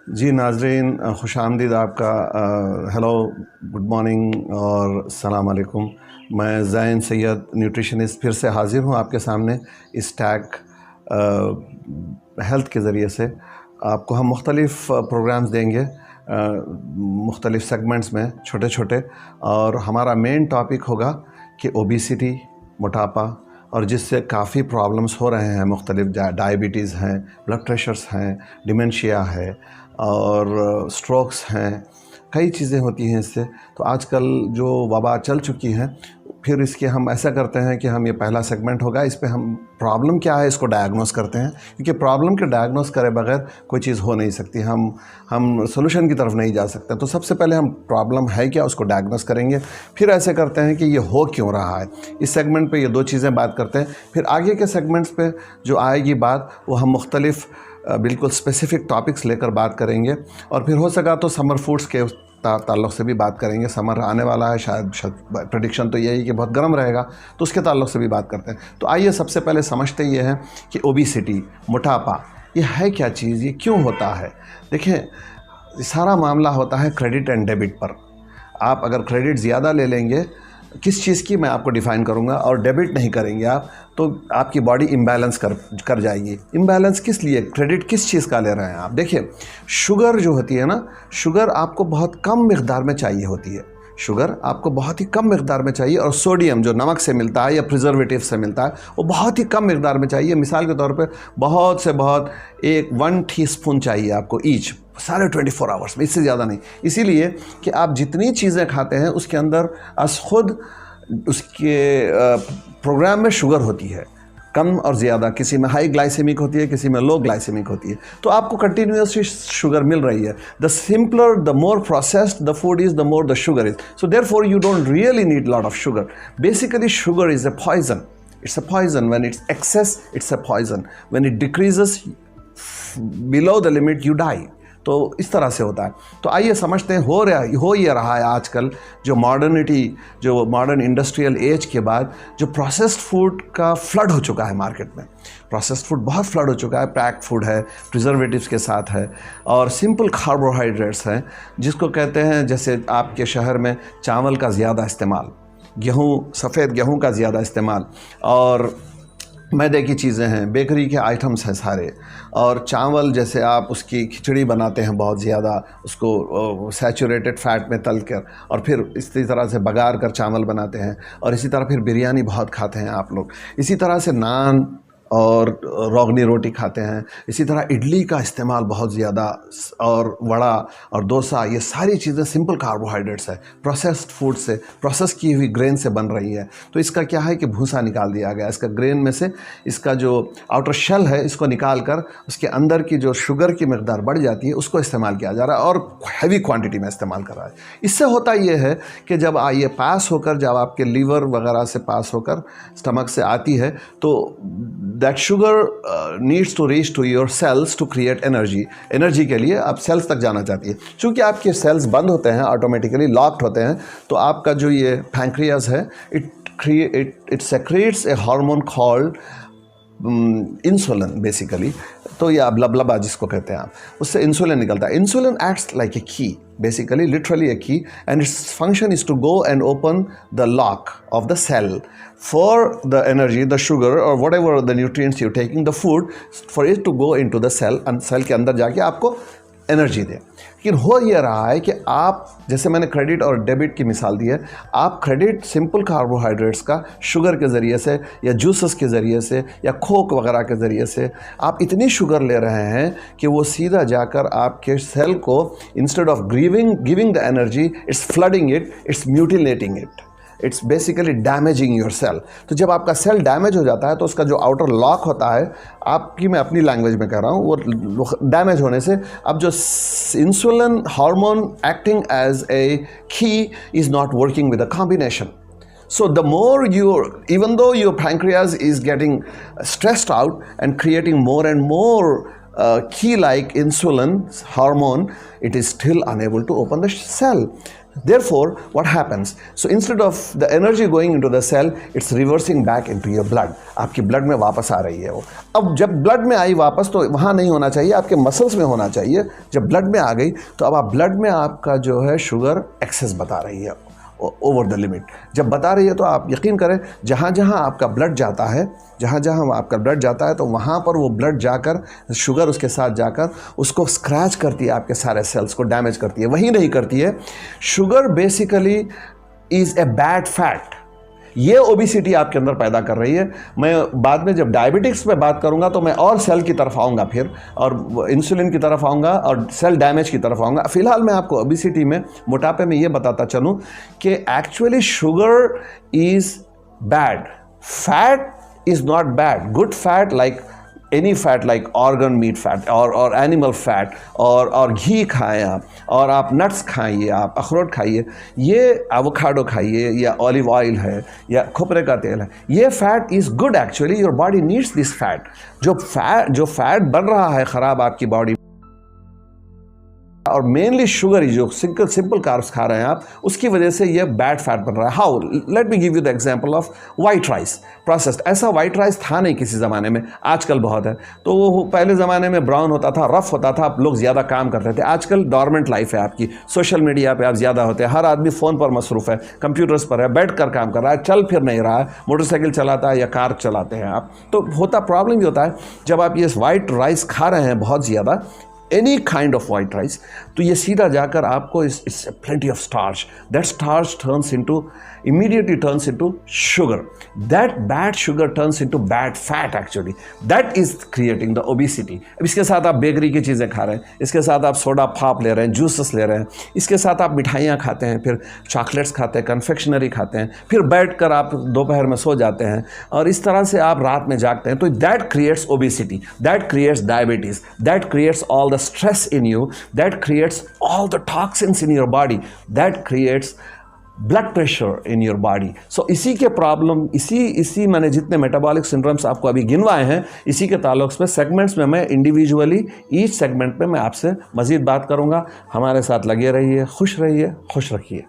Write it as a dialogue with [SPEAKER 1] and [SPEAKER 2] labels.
[SPEAKER 1] जी नाजरीन, खुशामदीद आपका। Hello, good morning और अस्सलाम वालेकुम। मैं ज़ैन सैयद न्यूट्रिशनिस्ट फिर से हाज़िर हूँ आपके सामने इस टैग हेल्थ के ज़रिए से। आपको हम मुख्तलिफ़ प्रोग्राम्स देंगे मुख्तलिफ़ सेगमेंट्स में छोटे छोटे, और हमारा मेन टॉपिक होगा कि ओबेसिटी, मोटापा, और जिससे काफ़ी प्रॉब्लम्स हो रहे हैं। मुख्तलिफ डायबिटीज़ हैं, ब्लड प्रेशर्स हैं, डिमेंशिया है और स्ट्रोक्स हैं, कई चीज़ें होती हैं इससे। तो आजकल जो वबा चल चुकी हैं, फिर इसके हम ऐसा करते हैं कि हम ये पहला सेगमेंट होगा, इस पे हम प्रॉब्लम क्या है इसको डायग्नोस करते हैं, क्योंकि प्रॉब्लम के डायग्नोस करे बगैर कोई चीज़ हो नहीं सकती। हम सोल्यूशन की तरफ नहीं जा सकते। तो सबसे पहले हम प्रॉब्लम है क्या उसको डायग्नोस करेंगे, फिर ऐसे करते हैं कि ये हो क्यों रहा है। इस सेगमेंट पे ये दो चीज़ें बात करते हैं। फिर आगे के सेगमेंट्स पे जो आएगी बात, वो हम मुख्तलिफ बिल्कुल स्पेसिफ़िक टॉपिक्स लेकर बात करेंगे। और फिर हो सका तो समर फूड्स के ताल्लुक़ से भी बात करेंगे। समर आने वाला है, शायद प्रेडिक्शन तो यही कि बहुत गर्म रहेगा, तो उसके ताल्लुक़ से भी बात करते हैं। तो आइए सबसे पहले समझते ये हैं कि ओबेसिटी, मोटापा, ये है क्या चीज़, ये क्यों होता है। देखें, सारा मामला होता है क्रेडिट एंड डेबिट पर। आप अगर क्रेडिट ज़्यादा ले लेंगे किस चीज़ की, मैं आपको डिफ़ाइन करूंगा, और डेबिट नहीं करेंगे आप, तो आपकी बॉडी इम्बैलेंस कर जाएगी। इम्बैलेंस किस लिए, क्रेडिट किस चीज़ का ले रहे हैं आप। देखिए, शुगर जो होती है ना, शुगर आपको बहुत कम मिक़दार में चाहिए होती है। शुगर आपको बहुत ही कम मिक़दार में चाहिए, और सोडियम जो नमक से मिलता है या प्रिजर्वेटिव से मिलता है, वो बहुत ही कम मिक़दार में चाहिए। मिसाल के तौर पे बहुत से बहुत 1 टीस्पून चाहिए आपको ईच, सारे 24 आवर्स में, इससे ज़्यादा नहीं। इसीलिए कि आप जितनी चीज़ें खाते हैं उसके अंदर अस खुद उसके प्रोग्राम में शुगर होती है, कम और ज़्यादा। किसी में हाई ग्लाइसेमिक होती है, किसी में लो ग्लाइसेमिक होती है। तो आपको कंटिन्यूसली शुगर मिल रही है। The simpler, the more processed the food is, the more the sugar is. So therefore you don't really need lot of sugar. Basically sugar is a poison. It's a poison. When it's excess, it's a poison. When it decreases below the limit, you die. तो इस तरह से होता है। तो आइए समझते हैं हो ये रहा है आजकल, जो मॉडर्निटी, जो मॉडर्न इंडस्ट्रियल एज के बाद जो प्रोसेस्ड फूड का फ्लड हो चुका है मार्केट में। प्रोसेस्ड फूड बहुत फ्लड हो चुका है, पैक्ड फूड है, प्रिजर्वेटिव्स के साथ है, और सिंपल कार्बोहाइड्रेट्स हैं, जिसको कहते हैं, जैसे आपके शहर में चावल का ज़्यादा इस्तेमाल, गेहूँ, सफ़ेद गेहूँ का ज़्यादा इस्तेमाल, और मैदे की चीज़ें हैं, बेकरी के आइटम्स हैं सारे, और चावल जैसे आप उसकी खिचड़ी बनाते हैं बहुत ज़्यादा, उसको सैचुरेटेड फैट में तल कर, और फिर इसी तरह से बघार कर चावल बनाते हैं, और इसी तरह फिर बिरयानी बहुत खाते हैं आप लोग। इसी तरह से नान और रोगनी रोटी खाते हैं। इसी तरह इडली का इस्तेमाल बहुत ज़्यादा, और वड़ा और डोसा, ये सारी चीज़ें सिंपल कार्बोहाइड्रेट्स है, प्रोसेस्ड फूड से, प्रोसेस की हुई ग्रेन से बन रही है। तो इसका क्या है कि भूसा निकाल दिया गया, इसका ग्रेन में से इसका जो आउटर शेल है इसको निकाल कर उसके अंदर की जो शुगर की मकदार बढ़ जाती है उसको इस्तेमाल किया जा रहा है, और हैवी क्वान्टिटी में इस्तेमाल कर रहा है। इससे होता ये है कि जब ये पास होकर, जब आपके लीवर वगैरह से पास होकर स्टमक से आती है, तो that sugar needs to reach to your cells to create energy. Energy के लिए आप सेल्स तक जाना चाहती है। चूँकि आपके सेल्स बंद होते हैं, ऑटोमेटिकली लॉक्ड होते हैं, तो आपका जो ये पैंक्रियाज है, it secretes a hormone called insulin basically. तो ये लबलबा जिसको कहते हैं आप, उससे इंसुलिन निकलता है। इंसुलिन एक्ट्स लाइक ए की, basically literally a key, and its function is to go and open the lock of the cell for the energy, the sugar or whatever the nutrients you're taking, the food, for it to go into the cell, and cell के अंदर जाके आपको energy दे। लेकिन हो ये रहा है कि आप, जैसे मैंने क्रेडिट और डेबिट की मिसाल दी है, आप क्रेडिट सिंपल कार्बोहाइड्रेट्स का शुगर के ज़रिए से या जूसेस के ज़रिए से या कोक वगैरह के ज़रिए से आप इतनी शुगर ले रहे हैं कि वो सीधा जाकर आपके सेल को, instead of giving the energy, it's flooding it, it's mutilating it, it's basically damaging your cell. तो जब आपका सेल डैमेज हो जाता है तो उसका जो आउटर लॉक होता है, आपकी, मैं अपनी लैंग्वेज में कह रहा हूँ, वो डैमेज होने से अब जो insulin hormone acting as a key is not working with a combination. So the more even though your pancreas is getting stressed out and creating more and more key like insulin hormone, it is still unable to open the cell. Therefore, what happens? So instead of the energy going into the cell, it's reversing back into your blood. आपकी blood में वापस आ रही है वो. अब जब blood में आई वापस तो वहाँ नहीं होना चाहिए, आपके मसल्स में होना चाहिए. जब ब्लड में आ गई तो अब आप ब्लड में आपका जो है शुगर एक्सेस बता रही है, ओवर द लिमिट. जब बता रही है तो आप यकीन करें, जहाँ जहाँ आपका ब्लड जाता है, जहाँ जहाँ आपका ब्लड जाता है तो वहाँ पर वो ब्लड जाकर, शुगर उसके साथ जाकर उसको स्क्रैच करती है, आपके सारे सेल्स को डैमेज करती है. वही नहीं करती है. Sugar basically is a bad fat. ये ओबिसिटी आपके अंदर पैदा कर रही है. मैं बाद में जब डायबिटिक्स पे बात करूंगा तो मैं और सेल की तरफ आऊंगा फिर, और इंसुलिन की तरफ आऊंगा और सेल डैमेज की तरफ आऊंगा. फिलहाल मैं आपको ओबिसिटी में, मोटापे में ये बताता चलूं कि actually sugar is bad, fat is not bad. Good fat like any fat, like organ meet fat और एनिमल फैट, और घी खाएं आप, और आप नट्स खाइए, आप अखरोट खाइए, ये एवोकाडो खाइए, या ऑलिव ऑयल है, या खोपरे का तेल है. ये fat is good actually. Your body needs this fat. जो फैट बन रहा है ख़राब आपकी बॉडी, और मेनली शुगर, जो सिंपल कार्ब्स खा रहे हैं आप, उसकी वजह से ये बैड फैट बन रहा है. How? Let me give you the example of white rice processed. ऐसा वाइट राइस था नहीं किसी ज़माने में, आजकल बहुत है. तो वो पहले ज़माने में ब्राउन होता था, रफ होता था, लोग ज़्यादा काम करते थे. आजकल डॉर्मेंट लाइफ है आपकी, सोशल मीडिया पे आप ज़्यादा होते हैं, हर आदमी फ़ोन पर मसरूफ़ है, कंप्यूटर्स पर है, बैठ कर काम कर रहा है, चल फिर नहीं रहा है, मोटरसाइकिल चलाता है या कार चलाते हैं आप. तो प्रॉब्लम ये होता है जब आप ये वाइट राइस खा रहे हैं बहुत ज़्यादा, any kind of white rice, तो ये सीधा जाकर आपको it's plenty of starch. That starch turns into, immediately turns into sugar. That bad sugar turns into bad fat actually. That is creating the obesity. अब इसके साथ आप बेकरी की चीज़ें खा रहे हैं, इसके साथ आप सोडा फाप ले रहे हैं, जूसेस ले रहे हैं, इसके साथ आप मिठाइयाँ खाते हैं, फिर चॉकलेट्स खाते हैं, कन्फेक्शनरी खाते हैं, फिर बैठकर आप दोपहर में सो जाते हैं, और इस तरह से आप रात में जागते हैं. तो that creates obesity, that creates diabetes, that creates all the stress in you, that creates all the toxins in your body, that creates blood pressure in your body. So इसी के प्रॉब्लम, इसी मैंने जितने मेटाबॉलिक सिंड्रोम्स आपको अभी गिनवाए हैं, इसी के ताल्लुक में सेगमेंट्स में मैं इंडिविजुअली ईच सेगमेंट पे मैं आपसे मज़ीद बात करूंगा. हमारे साथ लगे रहिए, खुश रहिए, खुश रखिए.